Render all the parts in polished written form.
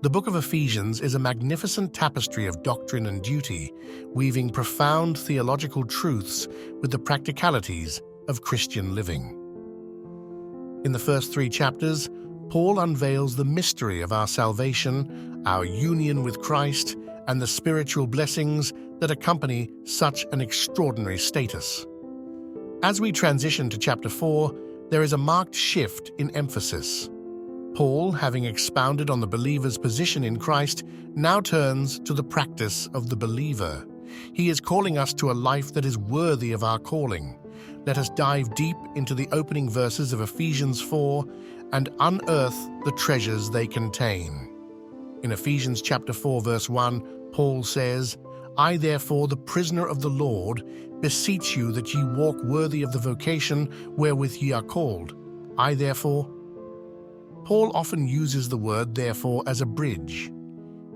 The book of Ephesians is a magnificent tapestry of doctrine and duty, weaving profound theological truths with the practicalities of Christian living. In the first 3 chapters, Paul unveils the mystery of our salvation, our union with Christ, and the spiritual blessings that accompany such an extraordinary status. As we transition to chapter 4, there is a marked shift in emphasis. Paul, having expounded on the believer's position in Christ, now turns to the practice of the believer. He is calling us to a life that is worthy of our calling. Let us dive deep into the opening verses of Ephesians 4 and unearth the treasures they contain. In Ephesians chapter 4, verse 1, Paul says, "I therefore, the prisoner of the Lord, beseech you that ye walk worthy of the vocation wherewith ye are called. I therefore..." Paul often uses the word therefore as a bridge.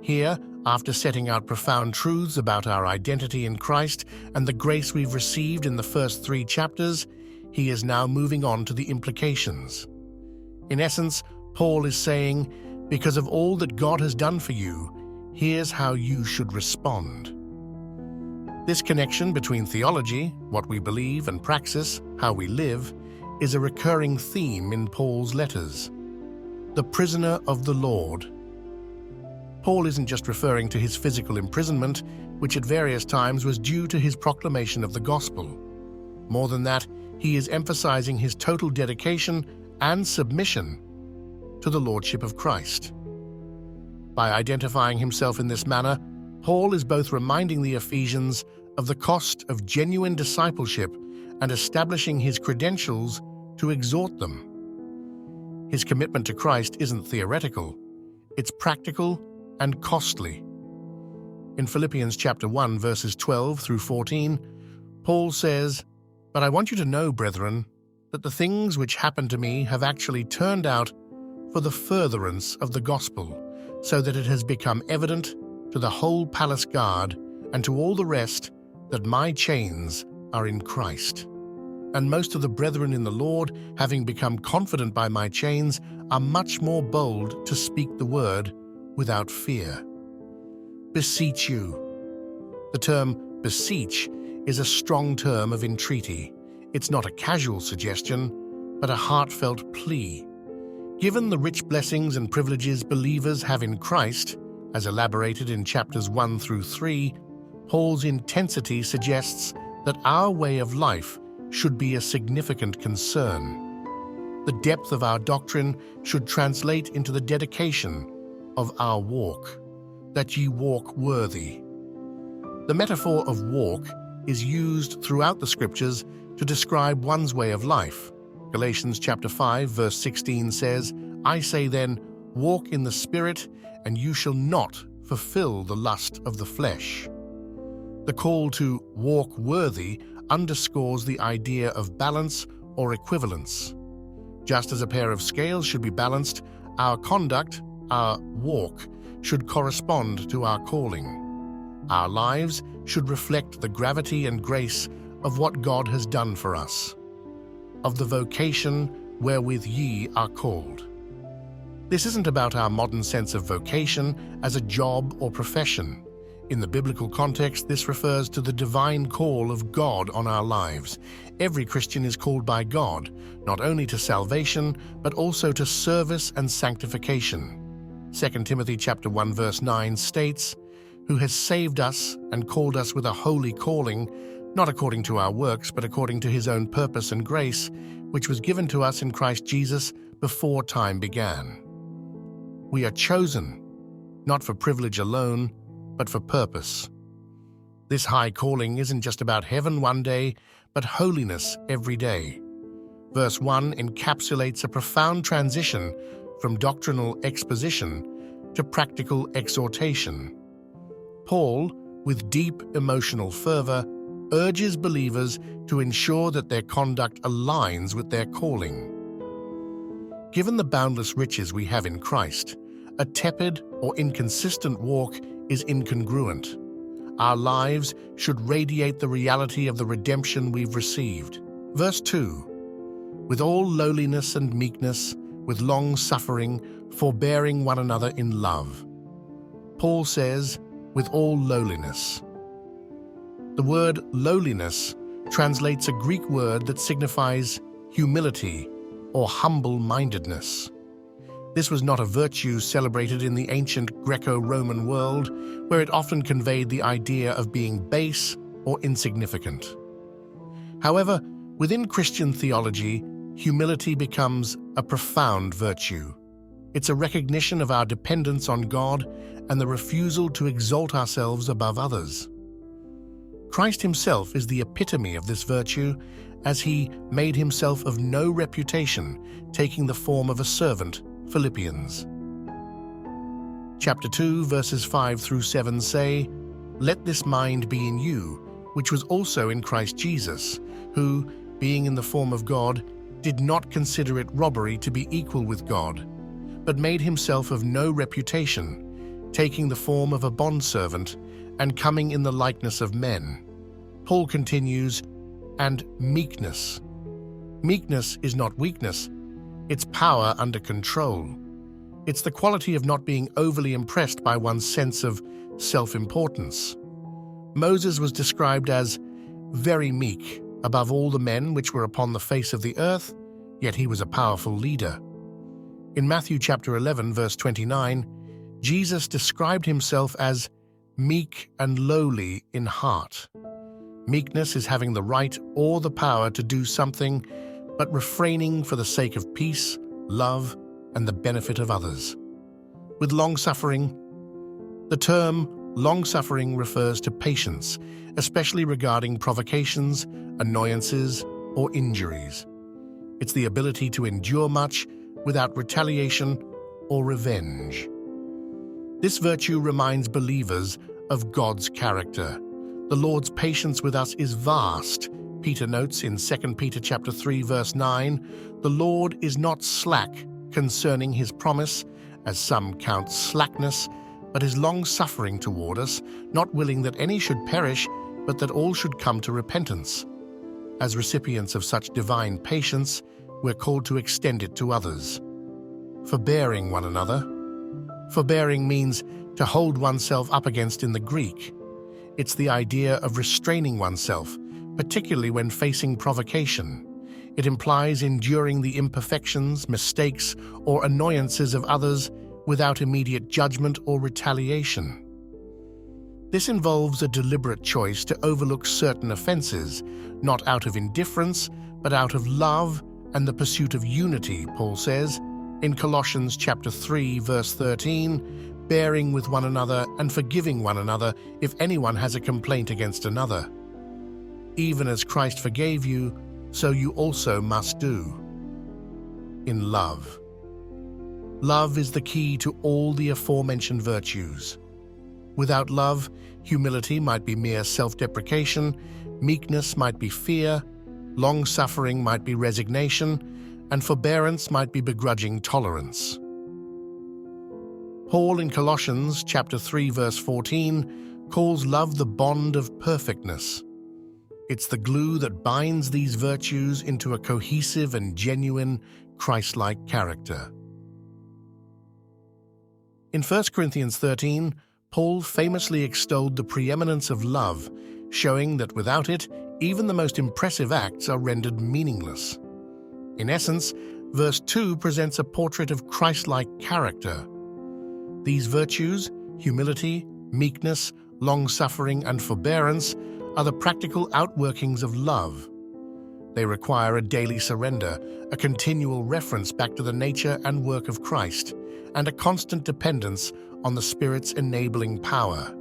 Here, after setting out profound truths about our identity in Christ and the grace we've received in the first 3 chapters, he is now moving on to the implications. In essence, Paul is saying, because of all that God has done for you, here's how you should respond. This connection between theology, what we believe, and praxis, how we live, is a recurring theme in Paul's letters. The prisoner of the Lord. Paul isn't just referring to his physical imprisonment, which at various times was due to his proclamation of the gospel. More than that, he is emphasizing his total dedication and submission to the lordship of Christ. By identifying himself in this manner, Paul is both reminding the Ephesians of the cost of genuine discipleship and establishing his credentials to exhort them. His commitment to Christ isn't theoretical, it's practical and costly. In Philippians chapter 1, verses 12 through 14, Paul says, "But I want you to know, brethren, that the things which happened to me have actually turned out for the furtherance of the gospel, so that it has become evident to the whole palace guard and to all the rest that my chains are in Christ. And most of the brethren in the Lord, having become confident by my chains, are much more bold to speak the word without fear." Beseech you. The term beseech is a strong term of entreaty. It's not a casual suggestion, but a heartfelt plea. Given the rich blessings and privileges believers have in Christ, as elaborated in chapters 1 through 3, Paul's intensity suggests that our way of life should be a significant concern. The depth of our doctrine should translate into the dedication of our walk, that ye walk worthy. The metaphor of walk is used throughout the scriptures to describe one's way of life. Galatians chapter 5, verse 16 says, "I say then, walk in the Spirit, and you shall not fulfill the lust of the flesh." The call to walk worthy underscores the idea of balance or equivalence. Just as a pair of scales should be balanced, our conduct, our walk, should correspond to our calling. Our lives should reflect the gravity and grace of what God has done for us, of the vocation wherewith ye are called. This isn't about our modern sense of vocation as a job or profession. In the biblical context, this refers to the divine call of God on our lives. Every Christian is called by God, not only to salvation, but also to service and sanctification. 2 Timothy chapter 1, verse 9 states, "Who has saved us and called us with a holy calling, not according to our works, but according to his own purpose and grace, which was given to us in Christ Jesus before time began." We are chosen, not for privilege alone, but for purpose. This high calling isn't just about heaven one day, but holiness every day. Verse 1 encapsulates a profound transition from doctrinal exposition to practical exhortation. Paul, with deep emotional fervor, urges believers to ensure that their conduct aligns with their calling. Given the boundless riches we have in Christ, a tepid or inconsistent walk is incongruent. Our lives should radiate the reality of the redemption we've received. Verse 2, "With all lowliness and meekness, with long suffering, forbearing one another in love. Paul says, with all lowliness. The word lowliness translates a Greek word that signifies humility or humble-mindedness. This was not a virtue celebrated in the ancient Greco-Roman world, where it often conveyed the idea of being base or insignificant. However, within Christian theology, humility becomes a profound virtue. It's a recognition of our dependence on God and the refusal to exalt ourselves above others. Christ himself is the epitome of this virtue, as he made himself of no reputation, taking the form of a servant. Philippians. Chapter 2, verses 5 through 7 say, "Let this mind be in you, which was also in Christ Jesus, who, being in the form of God, did not consider it robbery to be equal with God, but made himself of no reputation, taking the form of a bondservant, and coming in the likeness of men." Paul continues, "And meekness. Meekness is not weakness, it's power under control. It's the quality of not being overly impressed by one's sense of self-importance. Moses was described as very meek above all the men which were upon the face of the earth, yet he was a powerful leader. In Matthew chapter 11, verse 29, Jesus described himself as meek and lowly in heart. Meekness is having the right or the power to do something, but refraining for the sake of peace, love, and the benefit of others. With long-suffering, the term long-suffering refers to patience, especially regarding provocations, annoyances, or injuries. It's the ability to endure much without retaliation or revenge. This virtue reminds believers of God's character. The Lord's patience with us is vast. Peter notes in 2 Peter chapter 3, verse 9, "The Lord is not slack concerning his promise, as some count slackness, but is long-suffering toward us, not willing that any should perish, but that all should come to repentance." As recipients of such divine patience, we're called to extend it to others. Forbearing one another. Forbearing means to hold oneself up against in the Greek. It's the idea of restraining oneself, particularly when facing provocation. It implies enduring the imperfections, mistakes, or annoyances of others without immediate judgment or retaliation. This involves a deliberate choice to overlook certain offenses, not out of indifference, but out of love and the pursuit of unity, Paul says, in Colossians chapter 3, verse 13, "Bearing with one another and forgiving one another if anyone has a complaint against another. Even as Christ forgave you, so you also must do." In love. Love is the key to all the aforementioned virtues. Without love, humility might be mere self-deprecation, meekness might be fear, long-suffering might be resignation, and forbearance might be begrudging tolerance. Paul in Colossians chapter 3, verse 14 calls love the bond of perfectness. It's the glue that binds these virtues into a cohesive and genuine Christ-like character. In 1 Corinthians 13, Paul famously extolled the preeminence of love, showing that without it, even the most impressive acts are rendered meaningless. In essence, verse 2 presents a portrait of Christ-like character. These virtues, humility, meekness, long-suffering, and forbearance, are the practical outworkings of love. They require a daily surrender, a continual reference back to the nature and work of Christ, and a constant dependence on the Spirit's enabling power.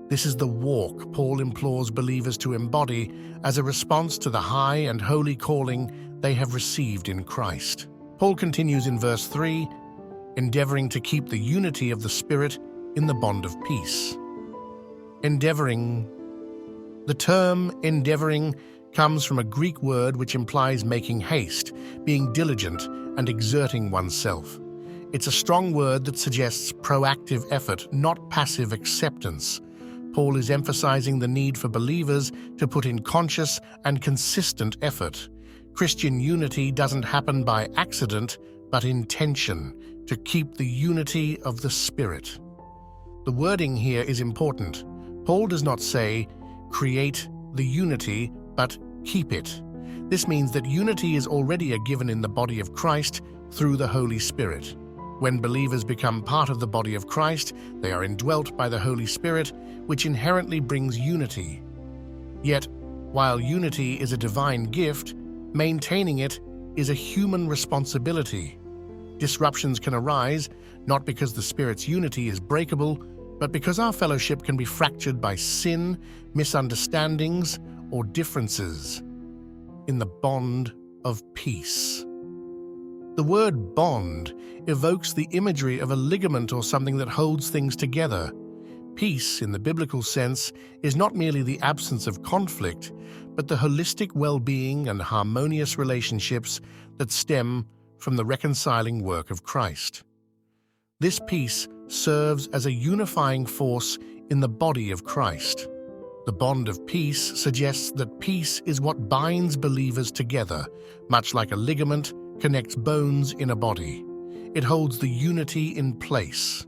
This is the walk Paul implores believers to embody as a response to the high and holy calling they have received in Christ. Paul continues in verse 3, endeavoring to keep the unity of the Spirit in the bond of peace. Endeavoring. The term endeavoring comes from a Greek word which implies making haste, being diligent, and exerting oneself. It's a strong word that suggests proactive effort, not passive acceptance. Paul is emphasizing the need for believers to put in conscious and consistent effort. Christian unity doesn't happen by accident, but intention, to keep the unity of the Spirit. The wording here is important. Paul does not say, create the unity, but keep it. This means that unity is already a given in the body of Christ through the Holy Spirit. When believers become part of the body of Christ, they are indwelt by the Holy Spirit, which inherently brings unity. Yet, while unity is a divine gift, maintaining it is a human responsibility. Disruptions can arise, not because the Spirit's unity is breakable, but because our fellowship can be fractured by sin, misunderstandings, or differences. In the bond of peace. The word bond evokes the imagery of a ligament or something that holds things together. Peace, in the biblical sense, is not merely the absence of conflict, but the holistic well-being and harmonious relationships that stem from the reconciling work of Christ. This peace serves as a unifying force in the body of Christ. The bond of peace suggests that peace is what binds believers together, much like a ligament connects bones in a body. It holds the unity in place.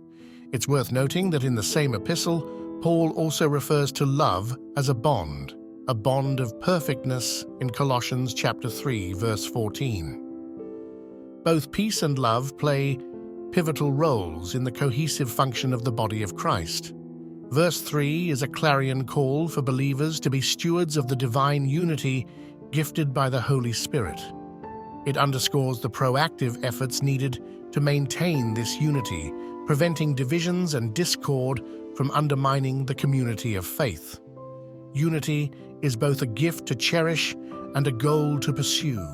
It's worth noting that in the same epistle, Paul also refers to love as a bond of perfectness in Colossians chapter 3, verse 14. Both peace and love play pivotal roles in the cohesive function of the body of Christ. Verse 3 is a clarion call for believers to be stewards of the divine unity gifted by the Holy Spirit. It underscores the proactive efforts needed to maintain this unity, preventing divisions and discord from undermining the community of faith. Unity is both a gift to cherish and a goal to pursue.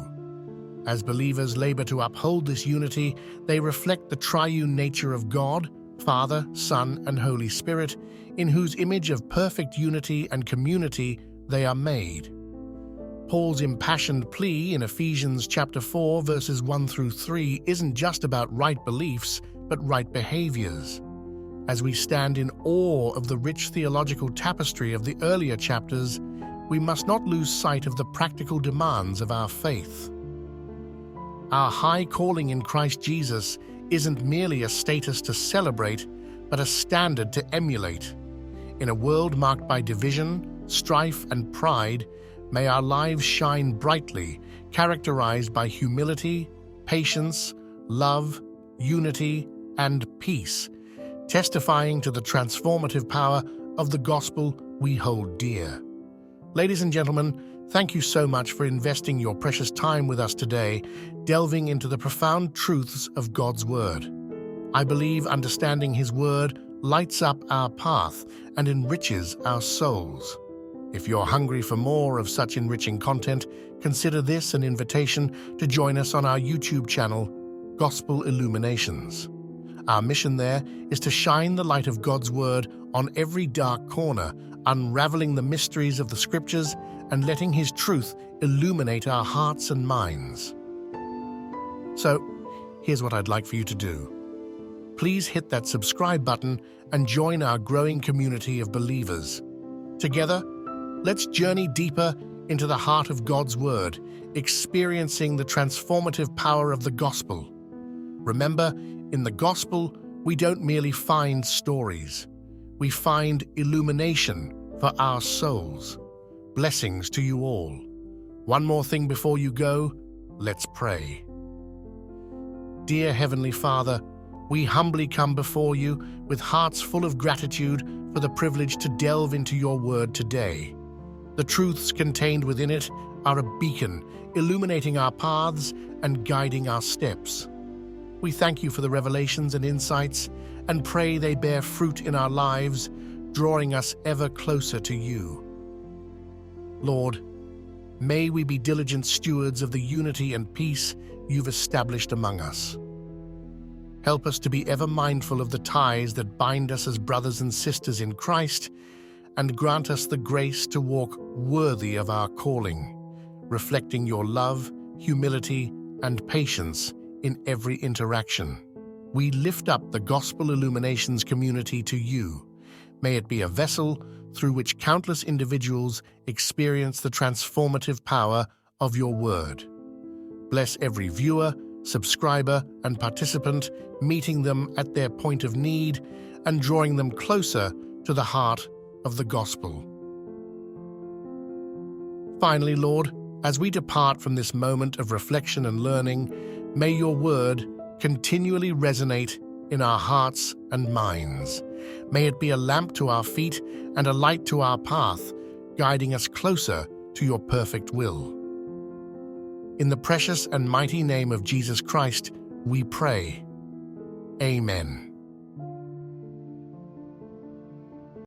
As believers labor to uphold this unity, they reflect the triune nature of God, Father, Son, and Holy Spirit, in whose image of perfect unity and community they are made. Paul's impassioned plea in Ephesians chapter 4, verses 1 through 3 isn't just about right beliefs, but right behaviors. As we stand in awe of the rich theological tapestry of the earlier chapters, we must not lose sight of the practical demands of our faith. Our high calling in Christ Jesus isn't merely a status to celebrate, but a standard to emulate. In a world marked by division, strife, and pride, may our lives shine brightly, characterized by humility, patience, love, unity, and peace, testifying to the transformative power of the gospel we hold dear. Ladies and gentlemen, thank you so much for investing your precious time with us today, delving into the profound truths of God's Word. I believe understanding His Word lights up our path and enriches our souls. If you're hungry for more of such enriching content, consider this an invitation to join us on our YouTube channel, Gospel Illuminations. Our mission there is to shine the light of God's Word on every dark corner, unraveling the mysteries of the Scriptures and letting His truth illuminate our hearts and minds. So, here's what I'd like for you to do. Please hit that subscribe button and join our growing community of believers. Together, let's journey deeper into the heart of God's Word, experiencing the transformative power of the gospel. Remember, in the gospel, we don't merely find stories. We find illumination for our souls. Blessings to you all. One more thing before you go, let's pray. Dear Heavenly Father, we humbly come before you with hearts full of gratitude for the privilege to delve into your word today. The truths contained within it are a beacon, illuminating our paths and guiding our steps. We thank you for the revelations and insights and pray they bear fruit in our lives, drawing us ever closer to you. Lord, may we be diligent stewards of the unity and peace you've established among us. Help us to be ever mindful of the ties that bind us as brothers and sisters in Christ, and grant us the grace to walk worthy of our calling, reflecting your love, humility, and patience in every interaction. We lift up the Gospel Illuminations community to you. May it be a vessel through which countless individuals experience the transformative power of your word. Bless every viewer, subscriber and participant, meeting them at their point of need and drawing them closer to the heart of the gospel. Finally, Lord, as we depart from this moment of reflection and learning, may your word continually resonate in our hearts and minds. May it be a lamp to our feet and a light to our path, guiding us closer to your perfect will. In the precious and mighty name of Jesus Christ, we pray. Amen.